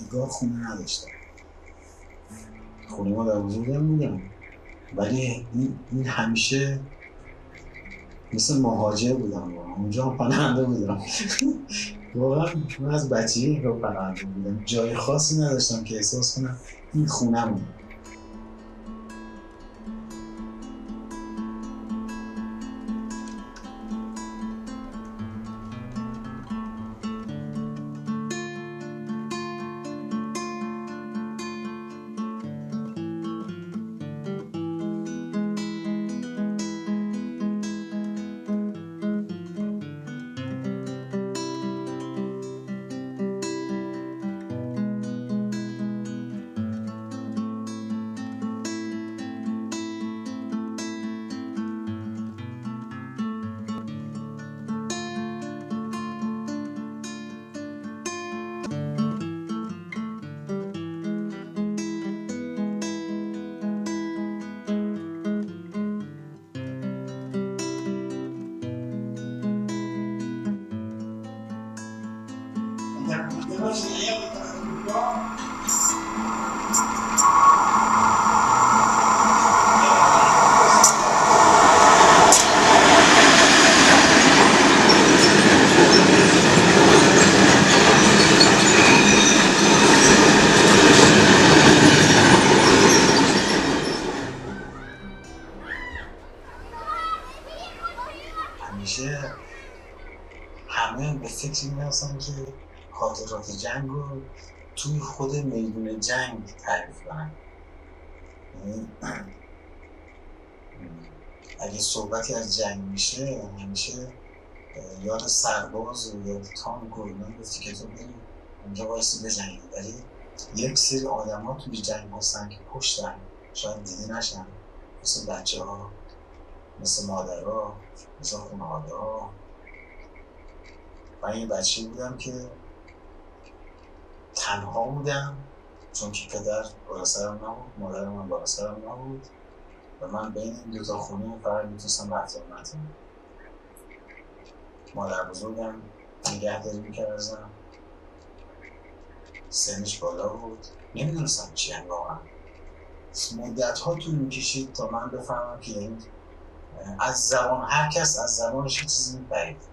دیگاه خونه نداشتم. خونه ما در بزرگم بودم، ولی این همیشه مثل مهاجر بودم. اونجا هم پناهنده بودم. واقعا من از بچگی رو پناهنده بودم. جای خاصی نداشتم که احساس کنم این خونه‌مونه. همیشه همه به فکر این هستن که خاطرات جنگ رو توی خود میدون جنگ تعریف کنن. یعنی اگه صحبتی از جنگ میشه همیشه یاد سرباز و یاد تانک و اینا گفتی که تو بری اونجا بایستی بجنگی، ولی یک سری آدم ها توی جنگ هستن که کشتن، شاید دیده نشن، مثل بچه ها، مثل مادر ها، مثل خانواده ها. من یه بچه بودم که تنها بودم چون که پدر بالا سرم نبود، مادر من بالا سرم نبود و من بین این دوتا خونه فقط میتونستم رفتار نکنم. مادر بزرگم نگهداری میکرد ازم، سنش بالا بود، نمیدونستم چی هم واقعا. مدت ها طول میکشید تا من بفهمم که این از زبان هر کس از زبانش یه چیزی میپرید.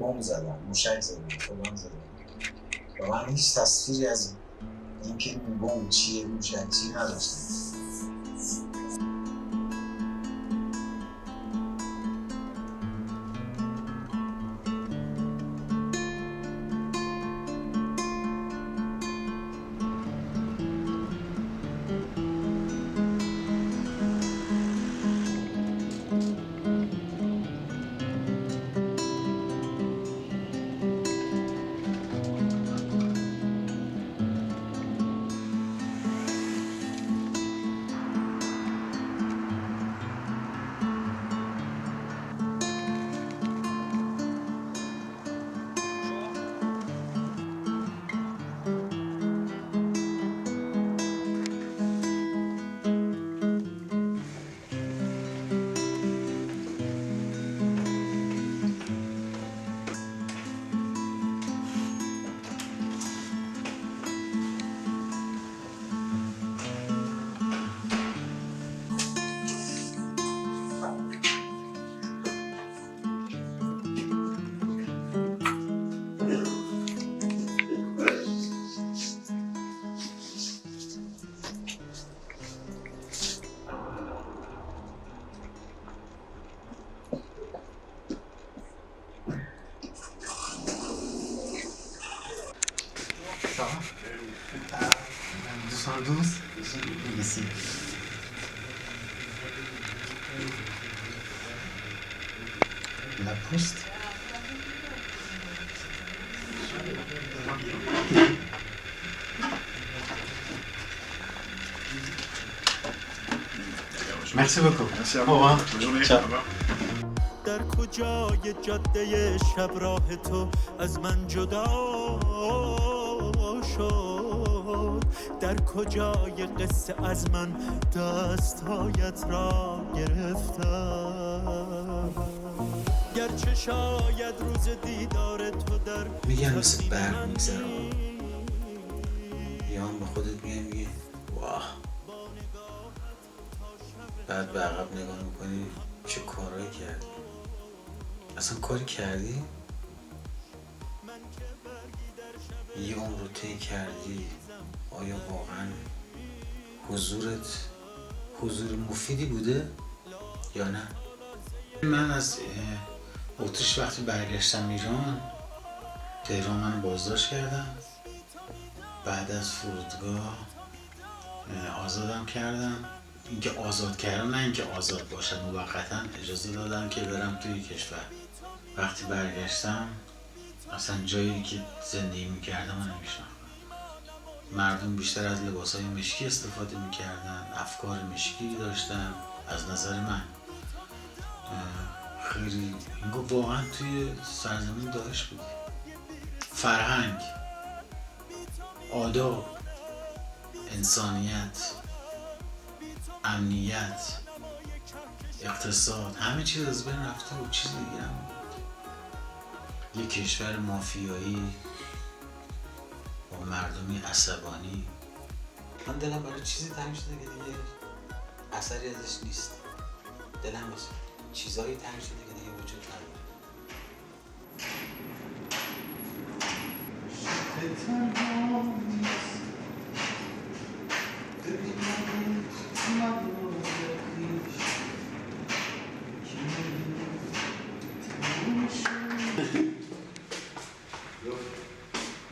بمب زدن، موشک زدن، فلان زدن و من هیچ تصویری از اینکه این بمب چیه، موشک چیه نداشتم. La poste. Merci beaucoup. Merci à vous. Au revoir. Bonne journée. Ciao. Au revoir. در کجای جاده شب راه تو از من جدا شد، در کجای قصه از من دستایت را گرفتم، گرچه شاید روز دیدار تو در میگن مثل برق میگذرم، یا هم به خودت میگی واه، بعد به عقب نگاه میکنی چه کارایی کردی. اصلا کاری کردی؟ یه عمر رو طی کردی، آیا واقعا حضورت حضور مفیدی بوده یا نه؟ من از اتریش وقتی برگشتم ایران، تهران من بازداشت کردم، بعد از فرودگاه آزادم کردم. اینکه آزاد کردم نه اینکه آزاد باشم، موقتا اجازه دادم که برم توی کشور. وقتی برگشتم اصلا جایی که زندگی میکردم من نمیشناختم. مردم بیشتر از لباسهای مشکی استفاده میکردن، افکار مشکی داشتن. از نظر من خیلی انگار واقعا توی سرزمین داعش بودی. فرهنگ، آداب، انسانیت، امنیت، اقتصاد، همه چیز از بین رفته و چیزی دیگه هم بود. یه کشور مافیایی با مردمی عصبانی. من دلم برای چیزی تنگ شده که دیگه اثری ازش نیست. دلم واسه چیزایی تنگ شده که دیگه وجود نداره.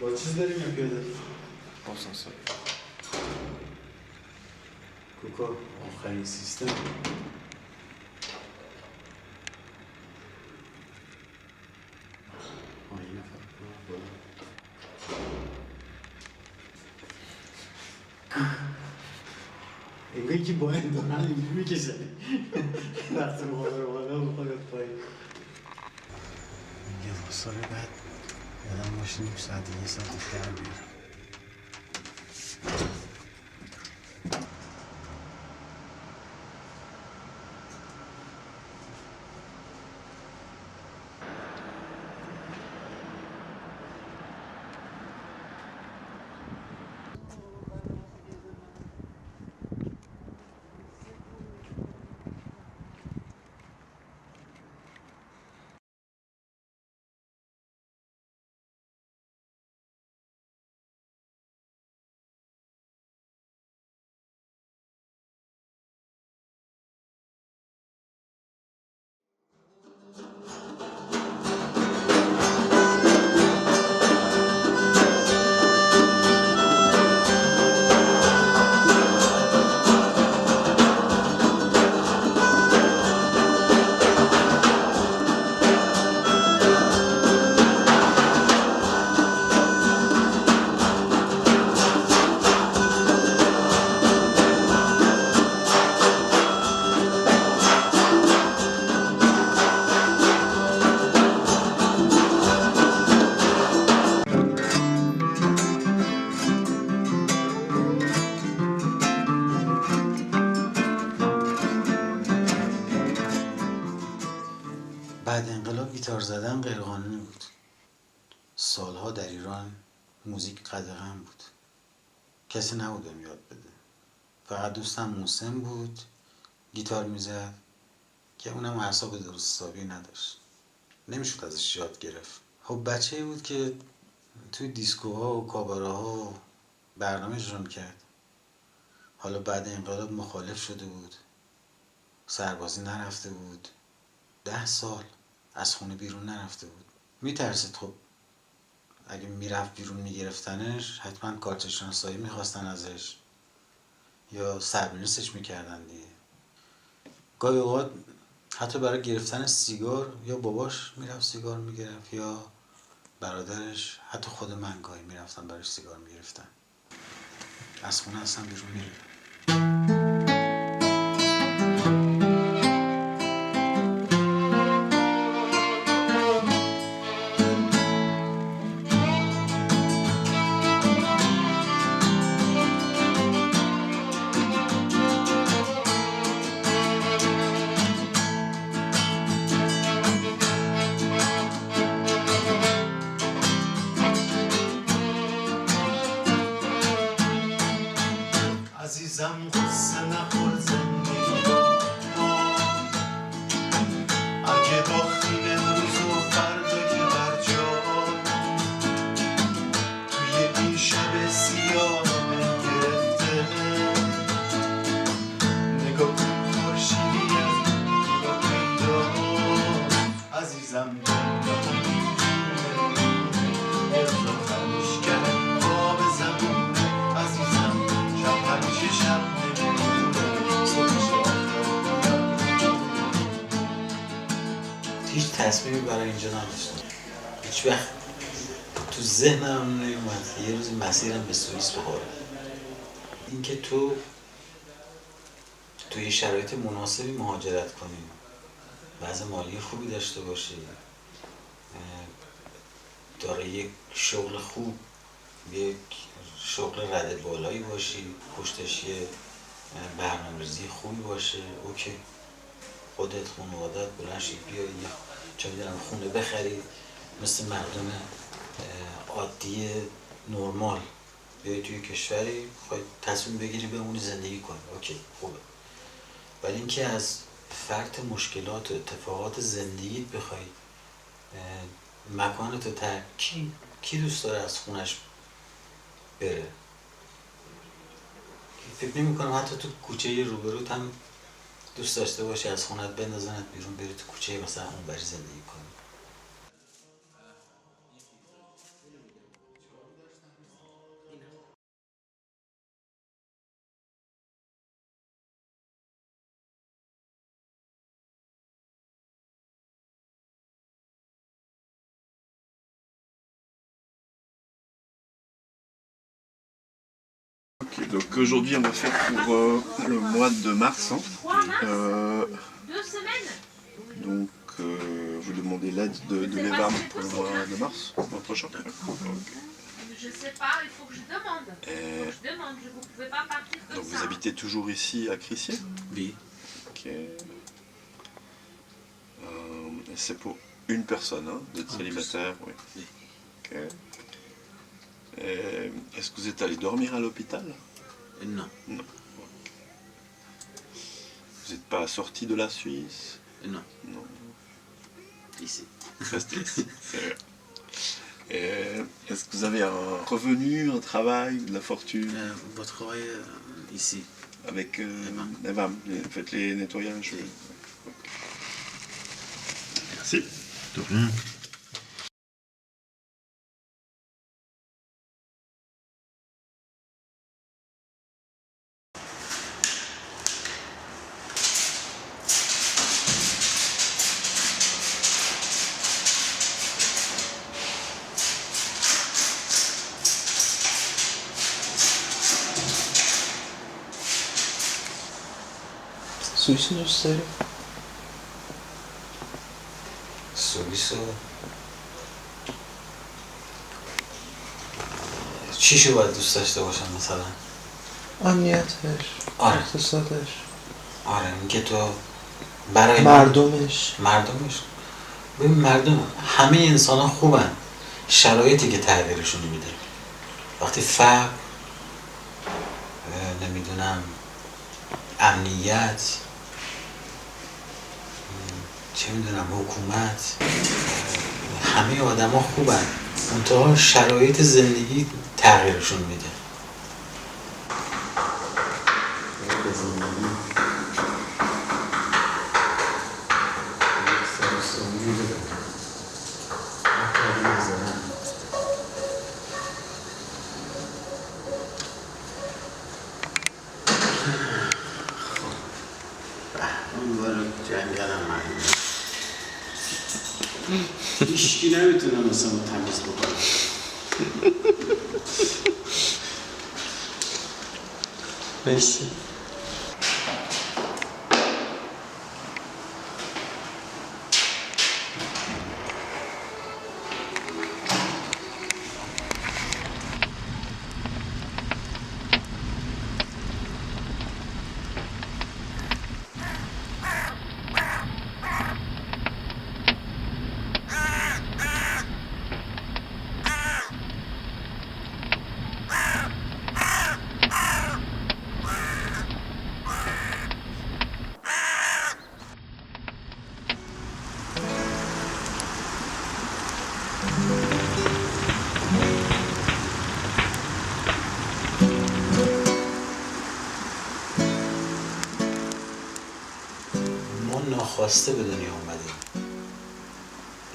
با چیز داریم یا پیاده؟ آسانسور کوکا آخرین سیستم. انگاری که باید دارن اینجوری میکشه وقتی مقابل بالا بخواهد پایی یه سال بعد یادم باشه نیم ساعت یه ساعت در بیارم. بعد انقلاب گیتار زدن غیرقانونی بود. سالها در ایران موزیک قدغن بود. کسی نبود بهم یاد بده. فقط دوستم محسن بود گیتار میزد که اونم اعصاب درست حسابی نداشت. نمیشد ازش یاد گرفت. خب بچه‌ای بود که توی دیسکوها و کاباره‌ها برنامه اجرا میکرد. حالا بعد انقلاب مخالف شده بود. سربازی نرفته بود. 10 سال از خونه بیرون نرفته بود. میترسید خب اگه میرفت بیرون میگرفتنش حتما کارت شناسایی میخواستن ازش یا سربنیستش میکردن دیگه. گاهی اوقات حتی برای گرفتن سیگار یا باباش میرفت سیگار میگرفت یا برادرش، حتی خود من گاهی میرفتم برای سیگار میگرفتن. از خونه اصلا بیرون میرفتم. اینجا نداشتم. هیچ وقت تو ذهنم نمیومد یه روز مسیرم به سوئیس بخوره. اینکه توی شرایط مناسبی مهاجرت کنی، وضع مالی خوبی داشته باشی، داره یک شغل خوب، یک شغل رده بالایی باشی، پشتش یه برنامه‌ریزی خوبی باشه، اوکی. خودت خانوادت بلند شید بیایی یه چه می‌دونم خونه بخری، مثل مردم عادی نرمال بیایی توی کشوری خواهی تصمیم بگیری بمونی زندگی کنی، اوکی خوبه. ولی اینکه از فرط مشکلات و اتفاقات زندگیت بخوای مکانتو کی دوست داره از خونش بره؟ فکر نمی کنم حتی تو کوچه روبروت هم دوست داشته باشی از خونت بندازنت بیرون بری تو کوچه مثلا اون بری زندگی کنی. Ok, donc aujourd'hui on va faire pour le mois de mars. Donc vous demandez l'aide de l'EVAM pour le mois de mars, le mois prochain. Je sais pas, il faut que je demande. Je demande, vous pouvez pas partir comme Donc ça. vous habitez toujours ici à Crissier? Oui. Ok. C'est pour une personne, hein, d'être célibataire, oui. Oui. Ok. Est-ce que vous êtes allé dormir à l'hôpital? Non. Non. Vous n'êtes pas sorti de la Suisse? Non. Non. Ici. Restez ici. C'est vrai. Est-ce que vous avez un revenu, un travail, de la fortune? Votre travail ici. Avec EVAM, faites les nettoyages. Oui. Ok. Merci. De rien. سوئیس دوست داری؟ سوئیس چیشو باید دوست داشته باشم مثلا؟ امنیتش، آره. اقتصادش، آره اینکه تو برای مردمش. ببین مردم همه انسان ها خوبن، شرایطی که تغییرشون میده. وقتی فقر، نمیدونم امنیت، چه میدونم حکومت، همه آدم ها خوبن، منتها شرایط زندگی تغییرشون میده. هیچکی نمیتونه مثلا تمیز بکنه. مرسی. ما ناخواسته به دنیا اومدیم،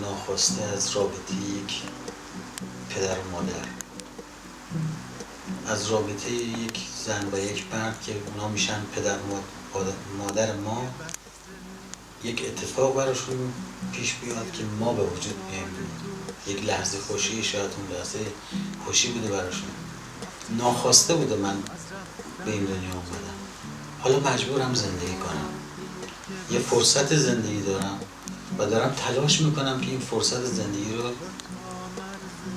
ناخواسته از رابطه یک پدر و مادر، از رابطه یک زن و یک مرد که اونا میشن پدر و مادر ما، یک اتفاق براشون پیش بیاد که ما به وجود بیایم. یک لحظه خوشی، شاید اون لحظه خوشی بوده براشون، ناخواسته بوده من به این دنیا اومدم، حالا مجبورم زندگی کنم، یه فرصت زندگی دارم و دارم تلاش میکنم که این فرصت زندگی رو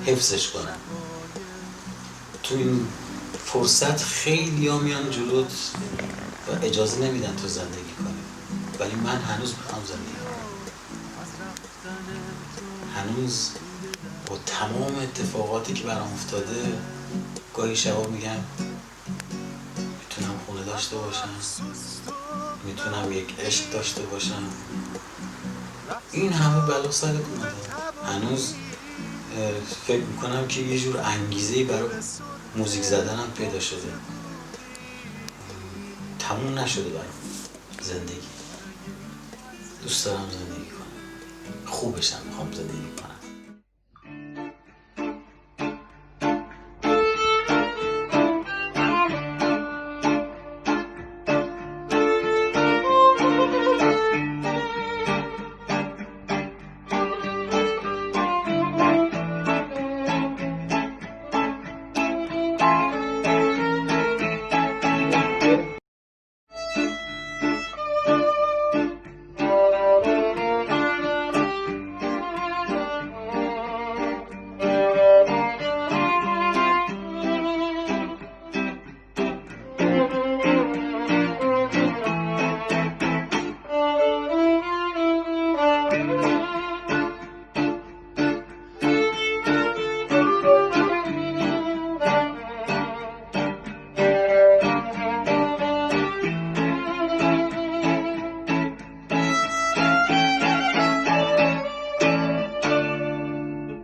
حفظش کنم. تو این فرصت خیلی ها میان جلوت و اجازه نمیدن تو زندگی کنی، ولی من هنوز میخوام زندگی کنم. هنوز با تمام اتفاقاتی که برام افتاده گاهی شبا میگم میتونم خونه داشته باشم، میتونم یک عشق داشته باشم. این همه بلا سرت اومده، هنوز فکر میکنم که یه جور انگیزه‌ای برای موزیک زدنم پیدا شده، تموم نشده برام زندگی. دوست دارم زندگی کنم، خوبشم میخوام زندگی کنم.